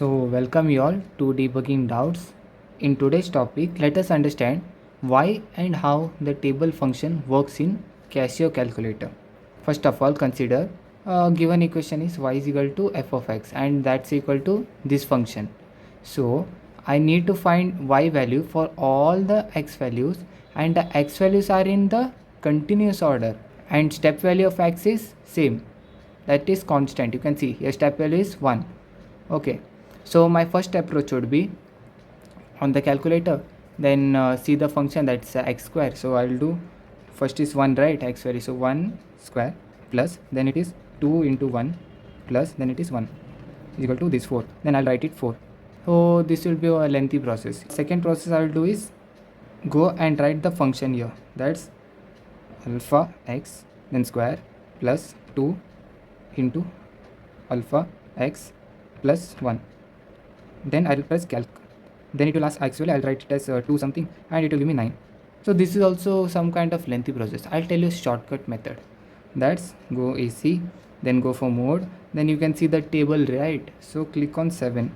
So welcome you all to Debugging Doubts. In today's topic, let us understand why and how the table function works in Casio calculator. First of all, consider a given equation is y is equal to f of x and that's equal to this function. So I need to find y value for all the x values, and the x values are in the continuous order and step value of x is same, that is constant. You can see here step value is 1. Okay, so my first approach would be on the calculator, then see the function, that's x square. So I'll do first is 1, right? X value, so 1 square plus then it is 2 into 1 plus then it is 1 is equal to this 4. Then I'll write it 4. So this will be a lengthy process. Second process I'll do is go and write the function here, that's alpha x then square plus 2 into alpha x plus 1. Then I will press calc. Then it will ask actually I'll write it as 2 something and it will give me 9. So this is also some kind of lengthy process. I'll tell you a shortcut method. That's go AC, then go for mode. Then you can see the table, right? So click on 7.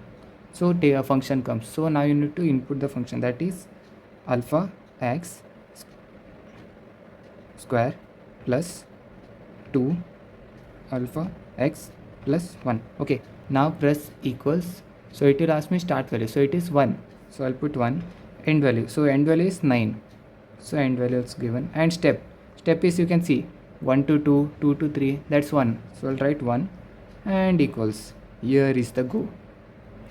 So a function comes. So now you need to input the function, that is alpha x square plus 2 alpha x plus 1. Okay, now press equals. So it will ask me start value, so it is 1, so I'll put 1. End value, so end value is 9, so end value is given. And step is, you can see 1 to 2, 2 to 3, that's 1, so I'll write 1 and equals. Here is the go.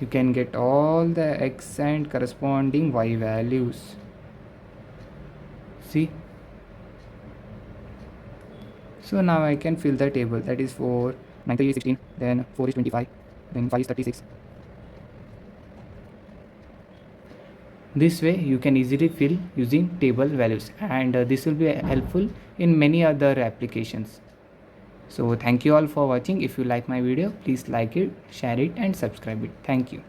You can get all the x and corresponding y values. See, so now I can fill the table, that is 4, 9 3 is 16, then 4 is 25, then 5 is 36. This way you can easily fill using table values, and this will be helpful in many other applications. So thank you all for watching. If you like my video, please like it, share it and subscribe it. Thank you.